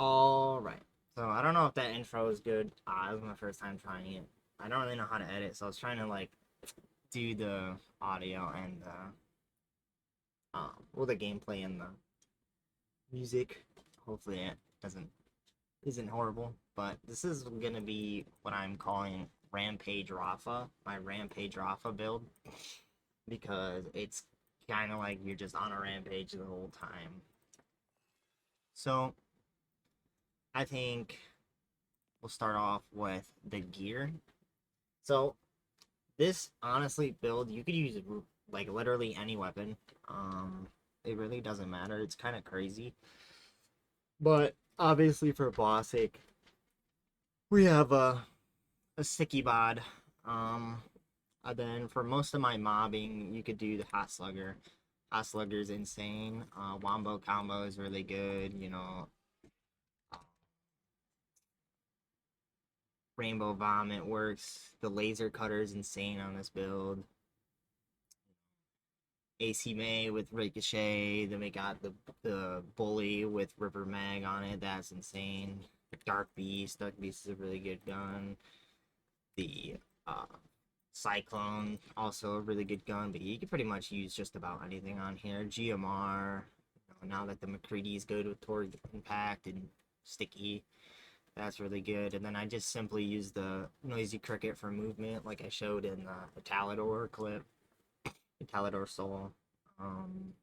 Alright. So I don't know if that intro is good. It was my first time trying it. I don't really know how to edit, so I was trying to like do the audio and the gameplay and the music. Hopefully it doesn't isn't horrible. But this is gonna be what I'm calling Rampage Rafa, my Rampage Rafa build. Because it's kinda like you're just on a rampage the whole time. So I think we'll start off with the gear. So this honestly build you could use like literally any weapon. It really doesn't matter. It's kind of crazy, but obviously for boss sake, we have a sticky bod. Um, and then for most of my mobbing, you could do the hot slugger. Hot slugger is insane. Wombo combo is really good. Rainbow vomit works. The laser cutter is insane on this build. AC May with Ricochet. Then we got the Bully with River Mag on it. That's insane. Dark Beast. Dark Beast is a really good gun. The Cyclone, also a really good gun. But you can pretty much use just about anything on here. GMR. Now that the McCready's go toward impact and sticky. That's really good. And then I just simply use the Noisy Cricket for movement, like I showed in the Talador clip. Talador Soul. Um,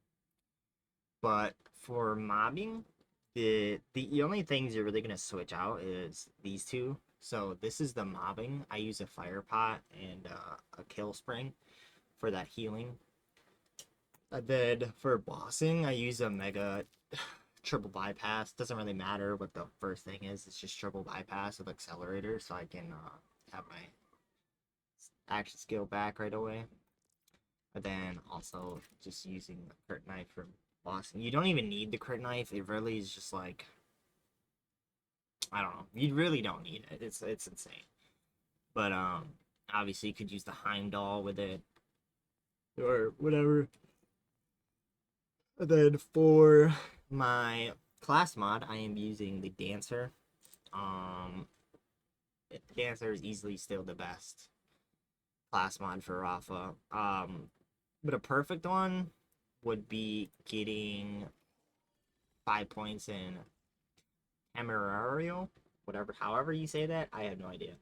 but for mobbing, the only things you're really gonna switch out is these two. So this is the mobbing. I use a fire pot and a kill spring for that healing. And then for bossing, I use a mega triple bypass. Doesn't really matter what the first thing is. It's just triple bypass with accelerator, so I can have my action skill back right away. But then also just using the crit knife for bossing. You don't even need the crit knife. It really is just like, I don't know. You really don't need it. It's insane. But obviously you could use the Heimdall with it or whatever. And then for my class mod, I am using the Dancer. Um, Dancer is easily still the best class mod for Rafa. But a perfect one would be getting 5 points in Temerario, whatever, however you say that. I have no idea.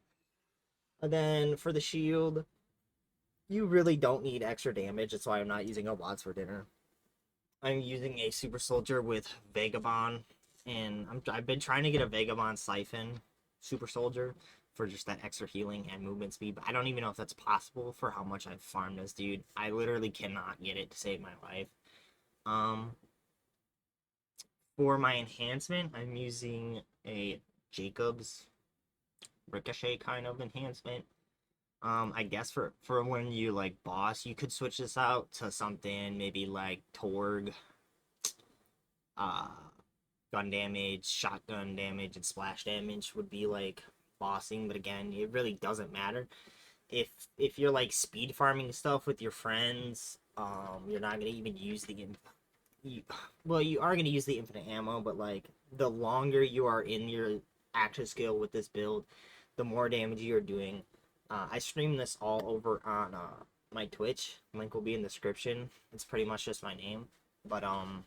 And then for the shield, you really don't need extra damage. That's why I'm not using a Watts for dinner. I'm using a super soldier with Vagabond, and I've been trying to get a Vagabond Siphon super soldier for just that extra healing and movement speed, but I don't even know if that's possible for how much I've farmed this dude. I literally cannot get it to save my life. Um, for my enhancement, I'm using a Jacob's Ricochet kind of enhancement. I guess for when you like boss, you could switch this out to something maybe like Torg, uh, gun damage, shotgun damage, and splash damage would be like bossing. But again, it really doesn't matter. If you're like speed farming stuff with your friends, you're not gonna even use you, well, you are gonna use the infinite ammo, but like the longer you are in your active skill with this build, the more damage you're doing. I stream this all over on my Twitch. Link will be in the description. It's pretty much just my name, but um,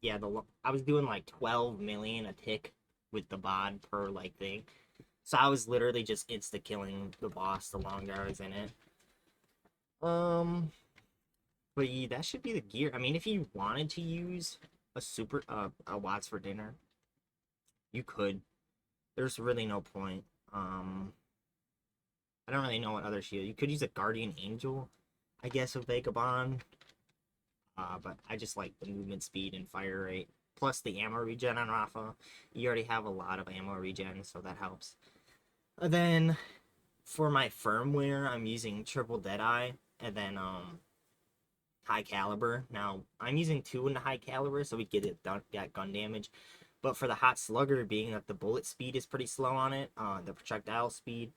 yeah, I was doing like 12 million a tick with the bod per like thing. So I was literally just insta killing the boss the longer I was in it. Um, but yeah, that should be the gear. I mean, if you wanted to use a Watts for dinner, you could. There's really no point. Um, I don't really know what other shield. You could use a Guardian Angel, I guess, with Vagabond. But I just like the movement speed and fire rate. Plus the ammo regen on Rafa. You already have a lot of ammo regen, so that helps. And then for my firmware, I'm using triple Deadeye and then high caliber. Now I'm using 2 in the high caliber, so we get it done, get gun damage. But for the hot slugger, being that the bullet speed is pretty slow on it, the projectile speed,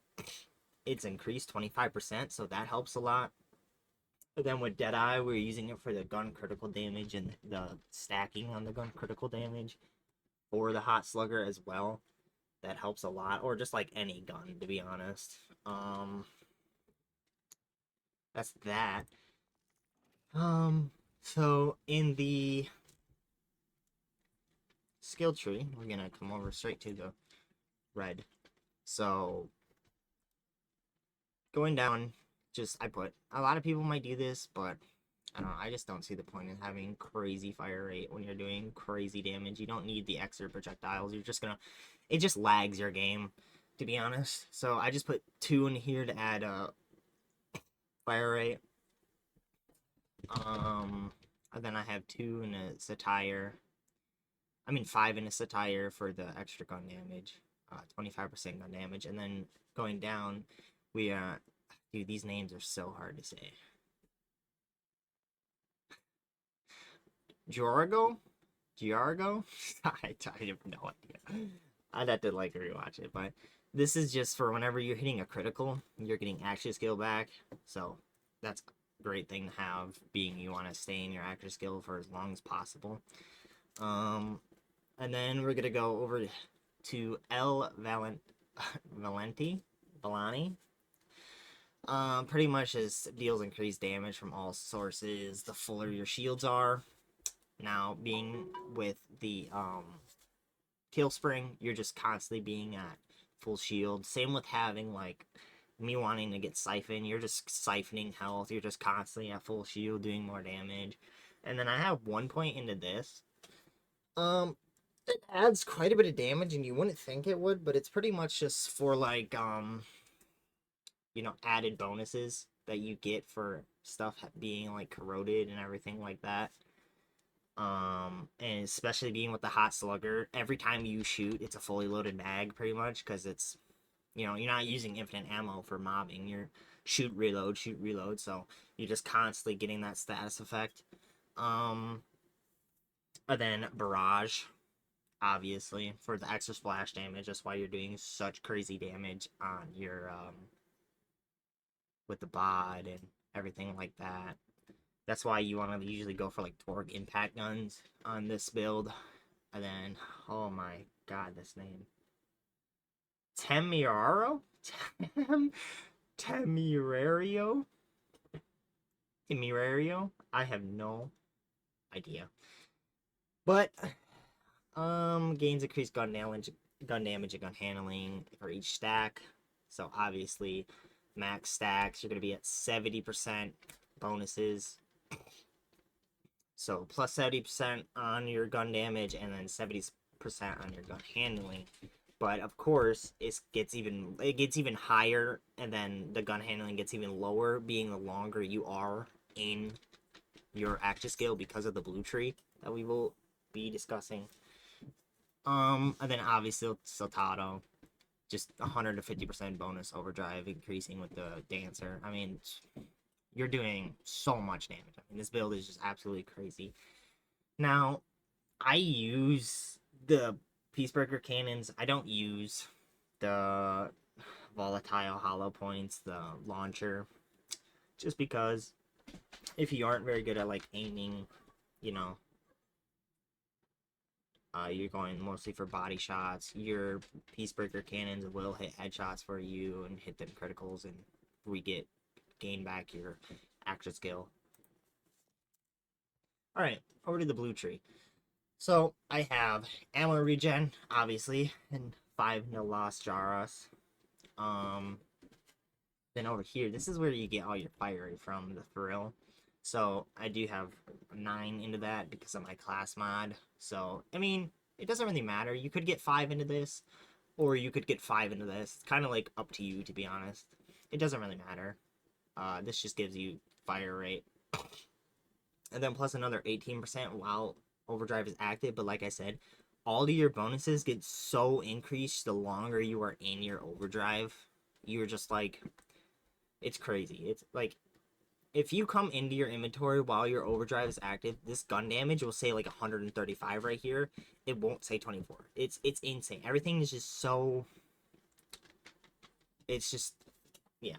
it's increased 25%, so that helps a lot. But then with Deadeye, we're using it for the gun critical damage and the stacking on the gun critical damage for the Hot Slugger as well. That helps a lot, or just like any gun, to be honest. That's that. So in the skill tree, we're gonna come over straight to the red. So going down, just I put a lot of people might do this, but I don't know. I just don't see the point in having crazy fire rate when you're doing crazy damage. You don't need the extra projectiles. You're just gonna, it just lags your game, to be honest. So I just put 2 in here to add fire rate. And then I have 2 in a satire. I mean 5 in a satire for the extra gun damage, 25% gun damage, and then going down, we dude, these names are so hard to say. Jorgo? Giargo? I have no idea. I'd have to like rewatch it, but this is just for whenever you're hitting a critical, you're getting action skill back. So that's a great thing to have, being you want to stay in your action skill for as long as possible. And then we're gonna go over to Valenti. Pretty much just deals increased damage from all sources the fuller your shields are. Now, being with the kill spring, you're just constantly being at full shield. Same with having like me wanting to get siphon, you're just siphoning health. You're just constantly at full shield, doing more damage. And then I have 1 point into this. It adds quite a bit of damage, and you wouldn't think it would, but it's pretty much just for like added bonuses that you get for stuff being like corroded and everything like that. And especially being with the Hot Slugger, every time you shoot, it's a fully loaded mag pretty much, because it's, you're not using infinite ammo for mobbing. You're shoot, reload, so you're just constantly getting that status effect. And then Barrage, obviously, for the extra splash damage. That's why you're doing such crazy damage on your, with the bod and everything like that. That's why you want to usually go for like torque impact guns on this build. And then, oh my god, this name. Temirario? Temirario? Temirario? I have no idea. But, gains increased gun damage and gun handling for each stack. So obviously, max stacks, you're going to be at 70% bonuses. So plus 70% on your gun damage and then 70% on your gun handling. But of course, it gets even higher, and then the gun handling gets even lower, being the longer you are in your action skill because of the blue tree that we will be discussing. And then obviously Saltado, just 150% bonus overdrive, increasing with the dancer. I mean, you're doing so much damage. I mean, this build is just absolutely crazy. Now, I use the Peacebreaker cannons. I don't use the volatile hollow points, the launcher, just because if you aren't very good at like aiming, you're going mostly for body shots. Your Peacebreaker cannons will hit headshots for you and hit them criticals and gain back your action skill. Alright, over to the blue tree. So I have ammo regen, obviously, and 5 no loss Jaras. Then over here, this is where you get all your fire rate from, the Thrill. So I do have 9 into that because of my class mod. So, I mean, it doesn't really matter. You could get 5 into this, or you could get 5 into this. It's kind of like up to you, to be honest. It doesn't really matter. This just gives you fire rate. And then plus another 18% while overdrive is active. But like I said, all of your bonuses get so increased the longer you are in your overdrive. You're just like, it's crazy. It's like, if you come into your inventory while your overdrive is active, this gun damage will say like 135 right here. It won't say 24. It's insane. Everything is just so, it's just, yeah.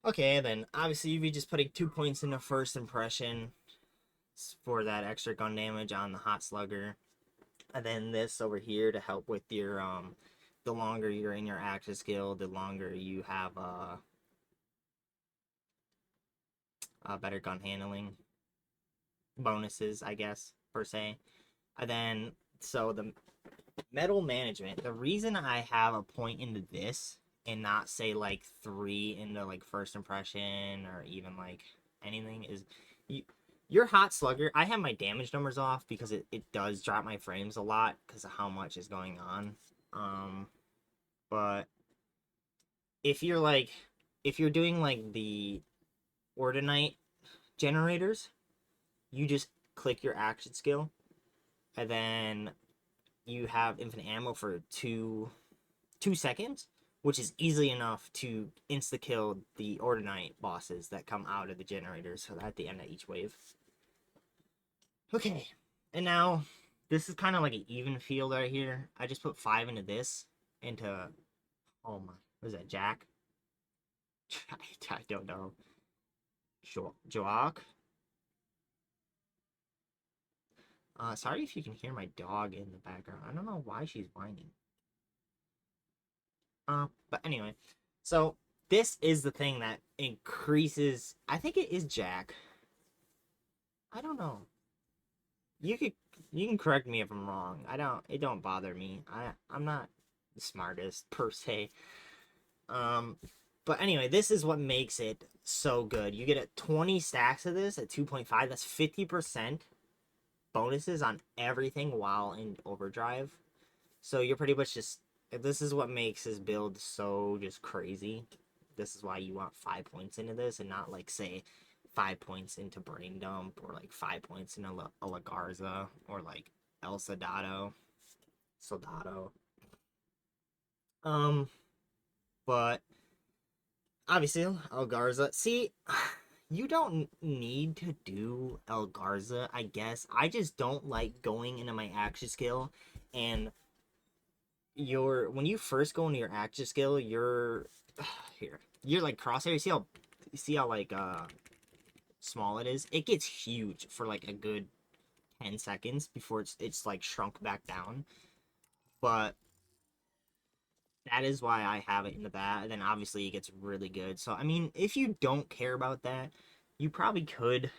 Okay, then obviously you'd be just putting 2 points into first impression for that extra gun damage on the hot slugger. And then this over here to help with your the longer you're in your active skill, the longer you have better gun handling bonuses, I guess, per se. And then so the metal management, the reason I have a point into this and not say like 3 into like first impression or even like anything is you, your hot slugger. I have my damage numbers off because it does drop my frames a lot because of how much is going on. But if you're like if you're doing like the ordinate generators, you just click your action skill and then you have infinite ammo for 2 seconds, which is easily enough to insta kill the ordinate bosses that come out of the generators at the end of each wave. Okay, and now this is kind of like an even field right here. I just put 5 into this, into, oh my, what is that, Jack? I don't know. Joak? Sorry if you can hear my dog in the background. I don't know why she's whining. But anyway, so this is the thing that increases. I think it is Jack. I don't know. You could you can correct me if I'm wrong. I don't. It don't bother me. I'm not the smartest per se. Um, but anyway, this is what makes it so good. You get a 20 stacks of this at 2.5. That's 50% bonuses on everything while in overdrive. So you're pretty much just. This is what makes his build so just crazy. This is why you want 5 points into this and not like say 5 points into Brain Dump or like 5 points into a Lagarza or like El Soldado. Um, but obviously El Garza. See, you don't need to do El Garza. I guess I just don't like going into my action skill and when you first go into your action skill, here. You're like crosshair. You see how like small it is? It gets huge for like a good 10 seconds before it's like shrunk back down. But that is why I have it into that. And then obviously it gets really good. So I mean, if you don't care about that, you probably could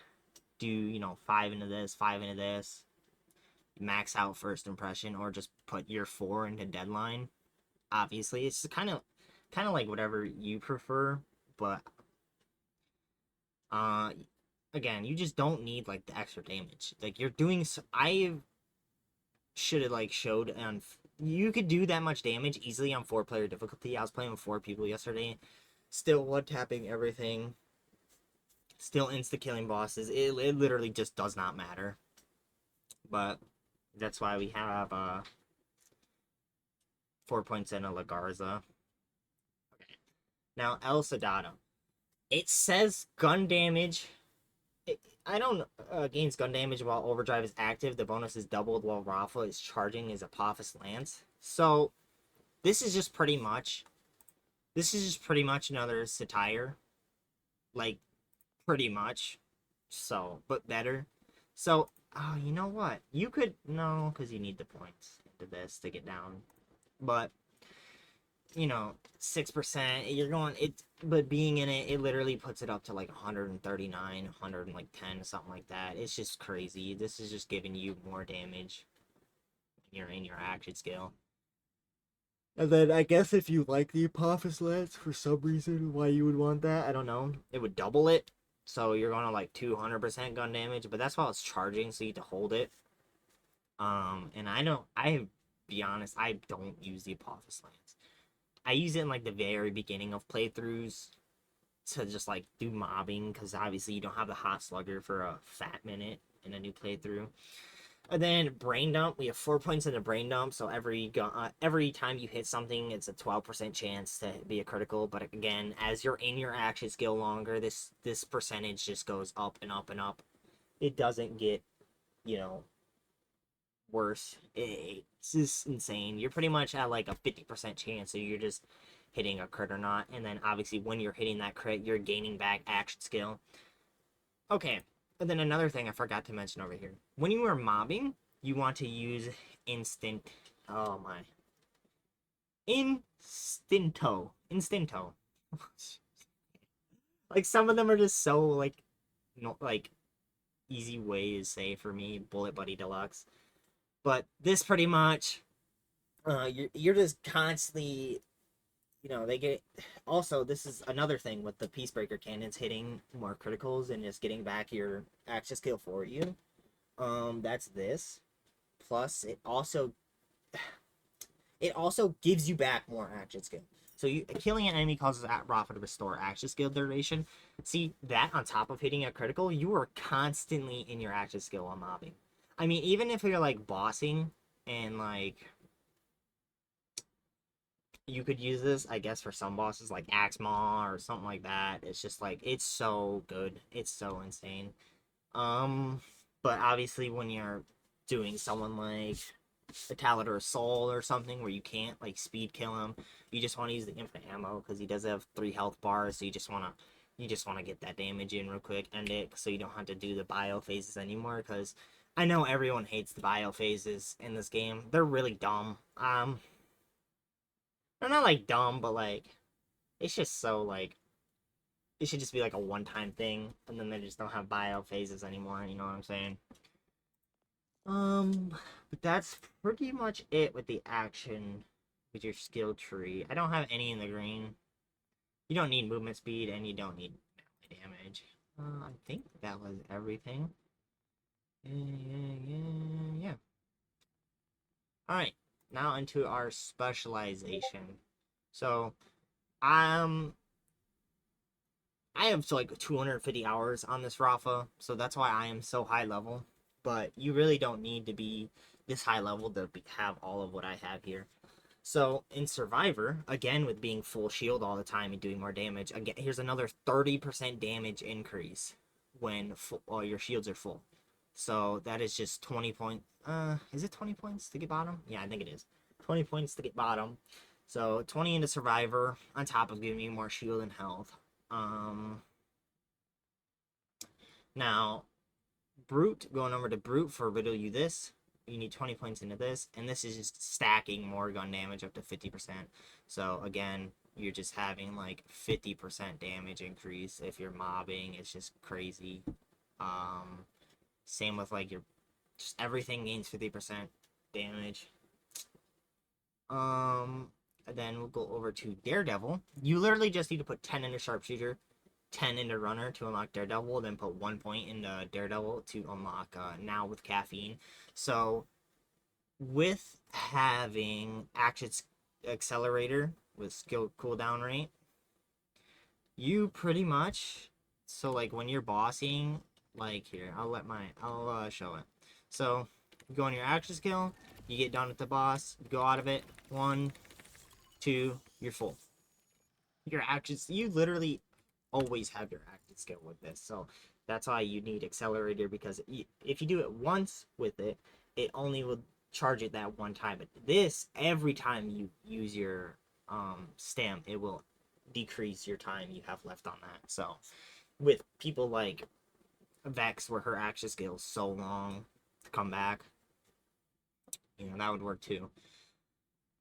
do, 5 into this, 5 into this, max out first impression, or just put your 4 into deadline. Obviously, it's kind of like whatever you prefer, but uh again, you just don't need like the extra damage. Like you're doing I should have like showed on you could do that much damage easily on 4-player difficulty. I was playing with 4 people yesterday, still one tapping everything, still insta killing bosses. It literally just does not matter. But that's why we have 4 points in a Lagarza. Okay. Now El Soldado. It says gun damage. I don't gains gun damage while overdrive is active. The bonus is doubled while Rafa is charging his Apophis Lance. So this is just pretty much another satire. Like pretty much. So, but better. So, oh, you know what? You could no, because you need the points into this to get down. But 6%. You're going it, but being in it, it literally puts it up to like 139, 110, something like that. It's just crazy. This is just giving you more damage when you're in your action skill. And then I guess if you like the Apophis Lance for some reason, why you would want that, I don't know. It would double it, so you're going to like 200% gun damage. But that's while it's charging, so you need to hold it. And be honest, I don't use the Apophis Lance. I use it in like the very beginning of playthroughs to just like do mobbing because obviously you don't have the hot slugger for a fat minute in a new playthrough. And then brain dump, we have 4 points in the brain dump, so every time you hit something, it's a 12% chance to be a critical. But again, as you're in your action skill longer, this percentage just goes up and up and up. It doesn't get you know worse. It's just insane. You're pretty much at like a 50% chance, so you're just hitting a crit or not. And then obviously when you're hitting that crit, you're gaining back action skill. Okay, and then another thing I forgot to mention over here. When you are mobbing, you want to use instant. Oh my. Instinto. Like some of them are just so like, no, like easy way to say for me, Bullet Buddy Deluxe. But this pretty much, you're just constantly, they get. Also, this is another thing with the Peacebreaker cannons hitting more criticals and just getting back your action skill for you. That's this. Plus, it also gives you back more action skill. So killing an enemy causes Rafa to restore action skill duration. See that on top of hitting a critical, you are constantly in your action skill while mobbing. I mean, even if you're like bossing and like you could use this, I guess, for some bosses like Axe Maw or something like that. It's just like it's so good. It's so insane. Um, but obviously when you're doing someone like a Talator Soul or something where you can't like speed kill him, you just want to use the infinite ammo because he does have 3 health bars, so you just want to get that damage in real quick, end it, so you don't have to do the bio phases anymore. Because I know everyone hates the bio phases in this game. They're really dumb. They're not like dumb, but like it's just so like it should just be like a one-time thing, and then they just don't have bio phases anymore. You know what I'm saying? But that's pretty much it with the action with your skill tree. I don't have any in the green. You don't need movement speed, and you don't need melee damage. I think that was everything. Yeah. All right, now into our specialization. So, um, I have like 250 hours on this Rafa, so that's why I am so high level. But you really don't need to be this high level to have all of what I have here. So in Survivor, again with being full shield all the time and doing more damage, again here's another 30% damage increase when all your shields are full. So that is just 20 points. Is it 20 points to get bottom? Yeah, I think it is. 20 points to get bottom. So 20 into Survivor on top of giving you more shield and health. Um, Now, Brute, going over to Brute for riddle you this. You need 20 points into this, and this is just stacking more gun damage up to 50%. So again, you're just having like 50% damage increase if you're mobbing. It's just crazy. Um, Same with like your just everything gains 50% damage. And then we'll go over to Daredevil. You literally just need to put 10 into Sharpshooter, 10 into Runner to unlock Daredevil, then put 1 point into Daredevil to unlock Now with Caffeine. So with having Action Accelerator with skill cooldown rate, you pretty much, so like when you're bossing, like here, I'll show it. So you go on your action skill, you get done with the boss, you go out of it, 1, 2, you're full. Your actions, you literally always have your active skill with this. So that's why you need Accelerator, because if you do it once with it, it only will charge it that one time. But this, every time you use your stamp, it will decrease your time you have left on that. So with people like Vex, where her action skill is so long to come back, that would work too.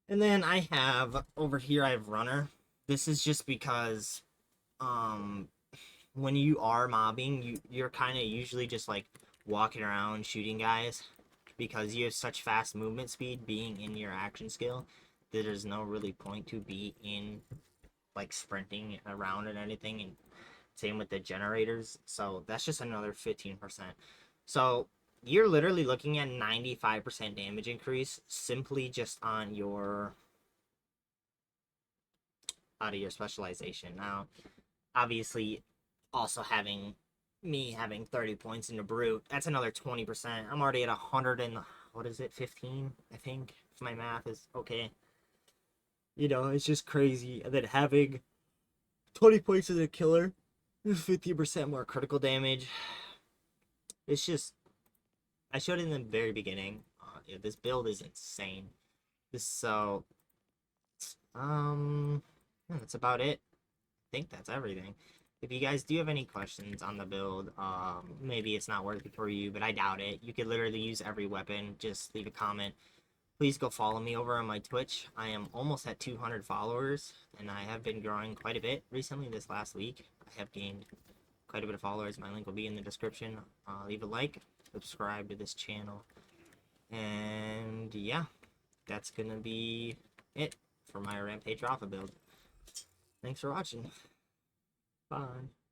And then I have over here, I have Runner. This is just because when you are mobbing, you're kind of usually just like walking around shooting guys, because you have such fast movement speed being in your action skill that there's no really point to be in like sprinting around and anything. And same with the generators. So that's just another 15%. So you're literally looking at 95% damage increase simply just on your out of your specialization. Now, obviously, also having 30 points in the Brute, that's another 20%. I'm already at 100 and what is it, 15, I think, if my math is okay. It's just crazy. And then having 20 points as a killer, 50% more critical damage. It's just, I showed it in the very beginning. Yeah, this build is insane. Um, yeah, that's about it. I think that's everything. If you guys do have any questions on the build, maybe it's not working for you, but I doubt it. You could literally use every weapon. Just leave a comment. Please go follow me over on my Twitch. I am almost at 200 followers, and I have been growing quite a bit recently this last week. I have gained quite a bit of followers. My link will be in the description. Leave a like, subscribe to this channel, and yeah, that's gonna be it for my Rampage Rafa build. Thanks for watching. Bye.